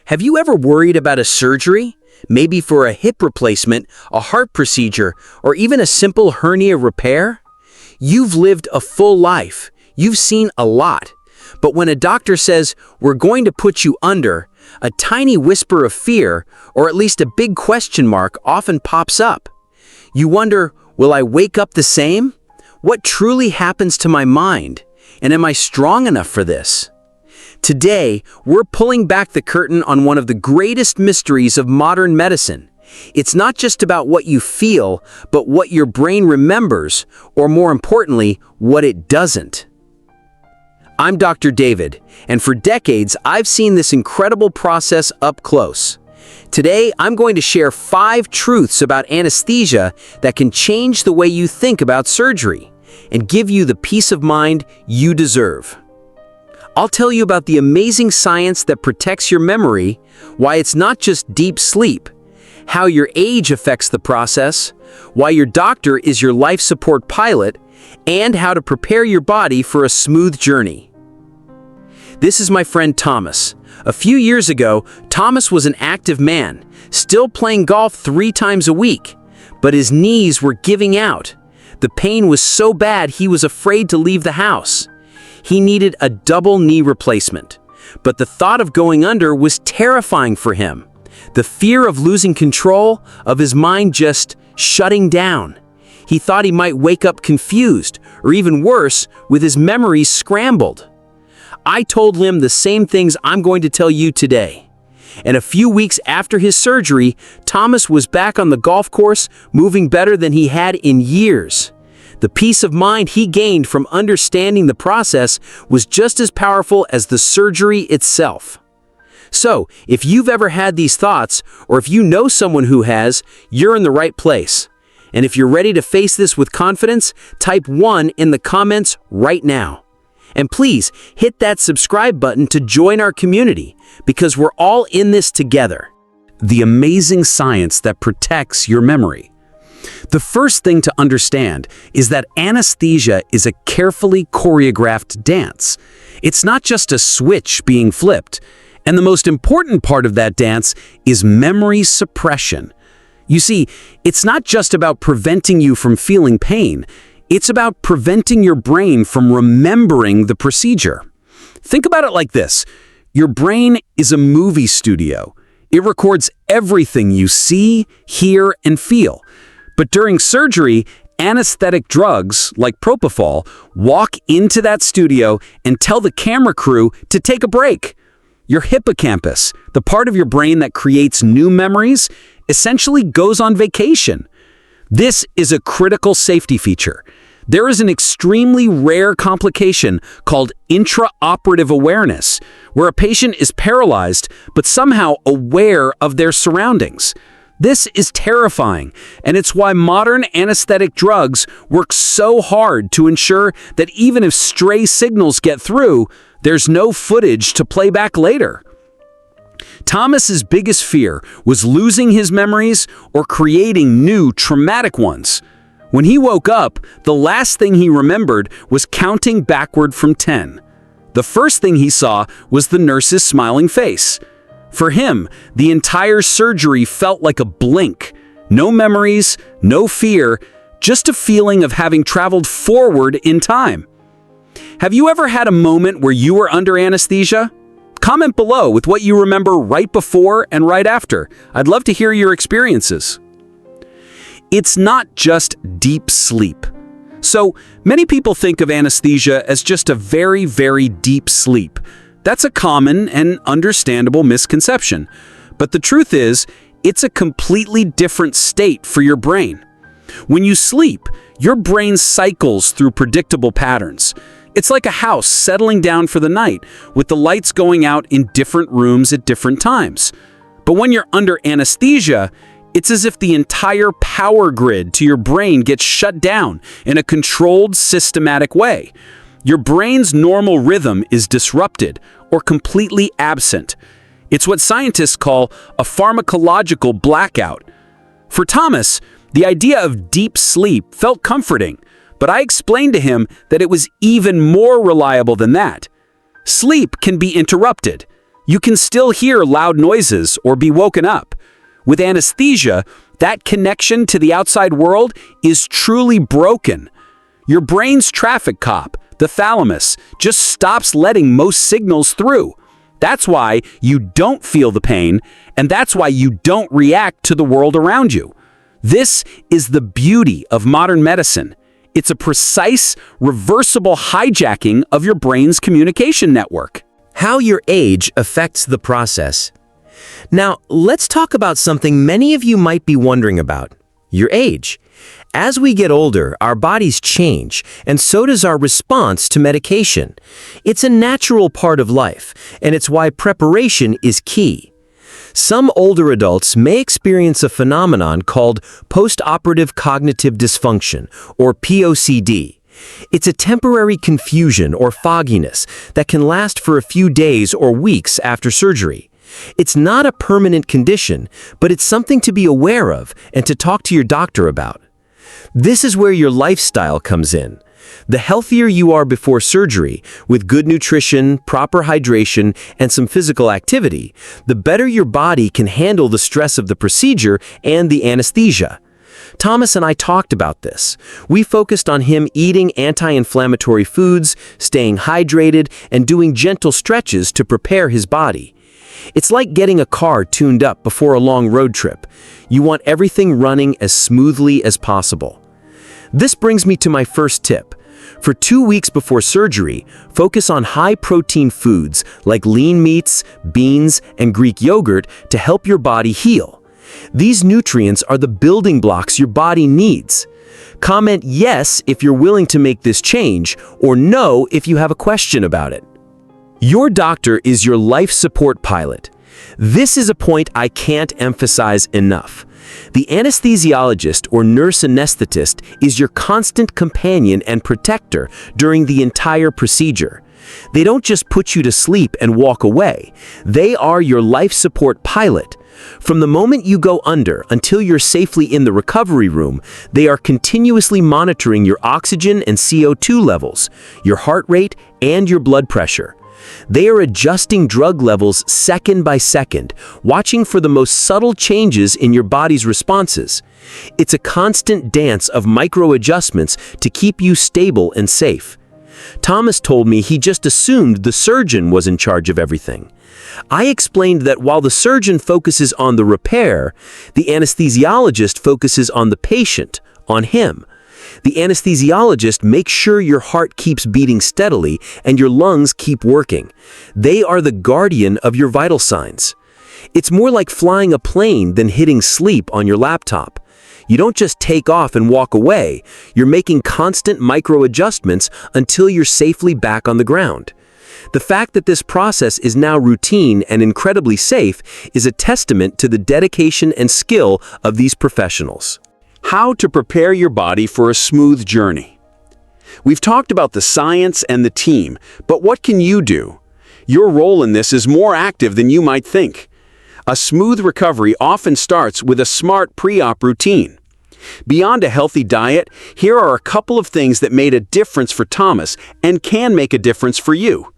Have you ever worried about a surgery? Maybe for a hip replacement, a heart procedure, or even a simple hernia repair? You've lived a full life. You've seen a lot. But when a doctor says, "We're going to put you under," a tiny whisper of fear, or at least a big question mark, often pops up. You wonder, will I wake up the same? What truly happens to my mind? And am I strong enough for this? Today, we're pulling back the curtain on one of the greatest mysteries of modern medicine. It's not just about what you feel, but what your brain remembers, or more importantly, what it doesn't. I'm Dr. David, and for decades, I've seen this incredible process up close. Today, I'm going to share 5 truths about anesthesia that can change the way you think about surgery and give you the peace of mind you deserve. I'll tell you about the amazing science that protects your memory, why it's not just deep sleep, how your age affects the process, why your doctor is your life support pilot, and how to prepare your body for a smooth journey. This is my friend Thomas. A few years ago, Thomas was an active man, still playing golf 3 times a week, but his knees were giving out. The pain was so bad he was afraid to leave the house. He needed a double knee replacement, but the thought of going under was terrifying for him. The fear of losing control, of his mind just shutting down. He thought he might wake up confused, or even worse, with his memories scrambled. I told him the same things I'm going to tell you today. And a few weeks after his surgery, Thomas was back on the golf course, moving better than he had in years. The peace of mind he gained from understanding the process was just as powerful as the surgery itself. So, if you've ever had these thoughts, or if you know someone who has, you're in the right place. And if you're ready to face this with confidence, type 1 in the comments right now. And please, hit that subscribe button to join our community, because we're all in this together. The amazing science that protects your memory. The first thing to understand is that anesthesia is a carefully choreographed dance. It's not just a switch being flipped. And the most important part of that dance is memory suppression. You see, it's not just about preventing you from feeling pain. It's about preventing your brain from remembering the procedure. Think about it like this. Your brain is a movie studio. It records everything you see, hear, and feel. But during surgery, anesthetic drugs, like propofol, walk into that studio and tell the camera crew to take a break. Your hippocampus, the part of your brain that creates new memories, essentially goes on vacation. This is a critical safety feature. There is an extremely rare complication called intraoperative awareness, where a patient is paralyzed but somehow aware of their surroundings. This is terrifying, and it's why modern anesthetic drugs work so hard to ensure that even if stray signals get through, there's no footage to play back later. Thomas's biggest fear was losing his memories or creating new traumatic ones. When he woke up, the last thing he remembered was counting backward from 10. The first thing he saw was the nurse's smiling face. For him, the entire surgery felt like a blink. No memories, no fear, just a feeling of having traveled forward in time. Have you ever had a moment where you were under anesthesia? Comment below with what you remember right before and right after. I'd love to hear your experiences. It's not just deep sleep. So many people think of anesthesia as just a very, very deep sleep. That's a common and understandable misconception. But the truth is, it's a completely different state for your brain. When you sleep, your brain cycles through predictable patterns. It's like a house settling down for the night, with the lights going out in different rooms at different times. But when you're under anesthesia, it's as if the entire power grid to your brain gets shut down in a controlled, systematic way. Your brain's normal rhythm is disrupted or completely absent. It's what scientists call a pharmacological blackout. For Thomas, the idea of deep sleep felt comforting, but I explained to him that it was even more reliable than that. Sleep can be interrupted. You can still hear loud noises or be woken up. With anesthesia, that connection to the outside world is truly broken. Your brain's traffic cop, the thalamus, just stops letting most signals through. That's why you don't feel the pain, and that's why you don't react to the world around you. This is the beauty of modern medicine. It's a precise, reversible hijacking of your brain's communication network. How your age affects the process. Now, let's talk about something many of you might be wondering about: your age. As we get older, our bodies change, and so does our response to medication. It's a natural part of life, and it's why preparation is key. Some older adults may experience a phenomenon called postoperative cognitive dysfunction, or POCD. It's a temporary confusion or fogginess that can last for a few days or weeks after surgery. It's not a permanent condition, but it's something to be aware of and to talk to your doctor about. This is where your lifestyle comes in. The healthier you are before surgery, with good nutrition, proper hydration, and some physical activity, the better your body can handle the stress of the procedure and the anesthesia. Thomas and I talked about this. We focused on him eating anti-inflammatory foods, staying hydrated, and doing gentle stretches to prepare his body. It's like getting a car tuned up before a long road trip. You want everything running as smoothly as possible. This brings me to my first tip. For 2 weeks before surgery, focus on high-protein foods like lean meats, beans, and Greek yogurt to help your body heal. These nutrients are the building blocks your body needs. Comment yes if you're willing to make this change, or no if you have a question about it. Your doctor is your life support pilot. This is a point I can't emphasize enough. The anesthesiologist or nurse anesthetist is your constant companion and protector during the entire procedure. They don't just put you to sleep and walk away. They are your life support pilot. From the moment you go under until you're safely in the recovery room, they are continuously monitoring your oxygen and CO2 levels, your heart rate, and your blood pressure. They are adjusting drug levels second by second, watching for the most subtle changes in your body's responses. It's a constant dance of micro-adjustments to keep you stable and safe. Thomas told me he just assumed the surgeon was in charge of everything. I explained that while the surgeon focuses on the repair, the anesthesiologist focuses on the patient, on him. The anesthesiologist makes sure your heart keeps beating steadily and your lungs keep working. They are the guardian of your vital signs. It's more like flying a plane than hitting sleep on your laptop. You don't just take off and walk away. You're making constant micro-adjustments until you're safely back on the ground. The fact that this process is now routine and incredibly safe is a testament to the dedication and skill of these professionals. How to prepare your body for a smooth journey. We've talked about the science and the team, but what can you do? Your role in this is more active than you might think. A smooth recovery often starts with a smart pre-op routine. Beyond a healthy diet, here are a couple of things that made a difference for Thomas and can make a difference for you.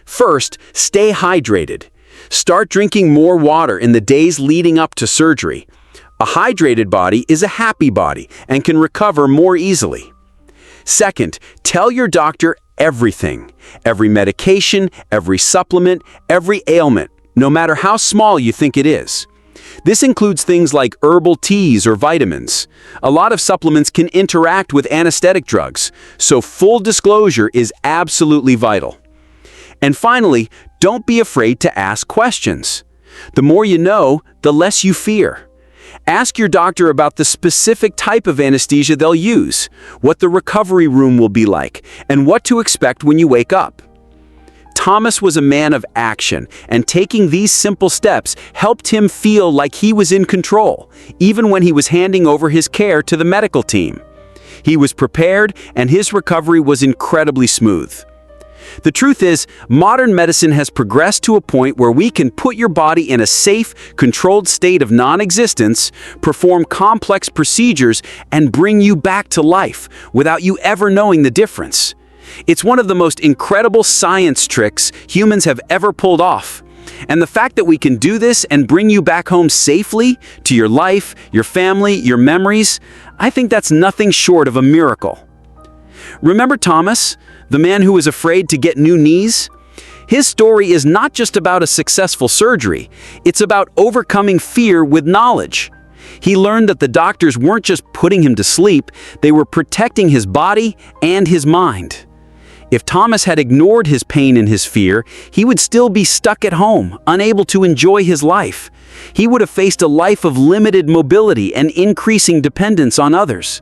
First, stay hydrated. Start drinking more water in the days leading up to surgery. A hydrated body is a happy body and can recover more easily. Second, tell your doctor everything. Every medication, every supplement, every ailment, no matter how small you think it is. This includes things like herbal teas or vitamins. A lot of supplements can interact with anesthetic drugs, so full disclosure is absolutely vital. And finally, don't be afraid to ask questions. The more you know, the less you fear. Ask your doctor about the specific type of anesthesia they'll use, what the recovery room will be like, and what to expect when you wake up. Thomas was a man of action, and taking these simple steps helped him feel like he was in control, even when he was handing over his care to the medical team. He was prepared, and his recovery was incredibly smooth. The truth is, modern medicine has progressed to a point where we can put your body in a safe, controlled state of non-existence, perform complex procedures, and bring you back to life without you ever knowing the difference. It's one of the most incredible science tricks humans have ever pulled off. And the fact that we can do this and bring you back home safely to your life, your family, your memories, I think that's nothing short of a miracle. Remember Thomas, the man who was afraid to get new knees? His story is not just about a successful surgery, it's about overcoming fear with knowledge. He learned that the doctors weren't just putting him to sleep, they were protecting his body and his mind. If Thomas had ignored his pain and his fear, he would still be stuck at home, unable to enjoy his life. He would have faced a life of limited mobility and increasing dependence on others.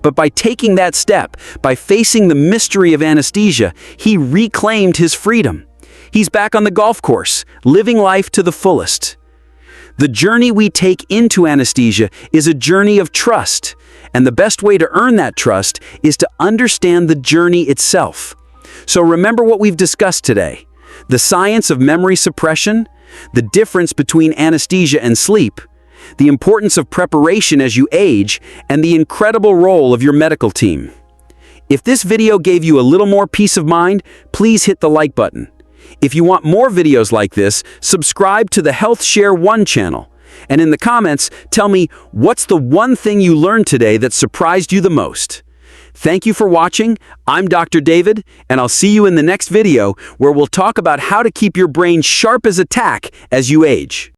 But by taking that step, by facing the mystery of anesthesia, he reclaimed his freedom. He's back on the golf course, living life to the fullest. The journey we take into anesthesia is a journey of trust, and the best way to earn that trust is to understand the journey itself. So remember what we've discussed today: the science of memory suppression, the difference between anesthesia and sleep, the importance of preparation as you age, and the incredible role of your medical team. If this video gave you a little more peace of mind, please hit the like button. If you want more videos like this, subscribe to the Health Share 1 channel. And in the comments, tell me what's the one thing you learned today that surprised you the most. Thank you for watching. I'm Dr. David, and I'll see you in the next video where we'll talk about how to keep your brain sharp as a tack as you age.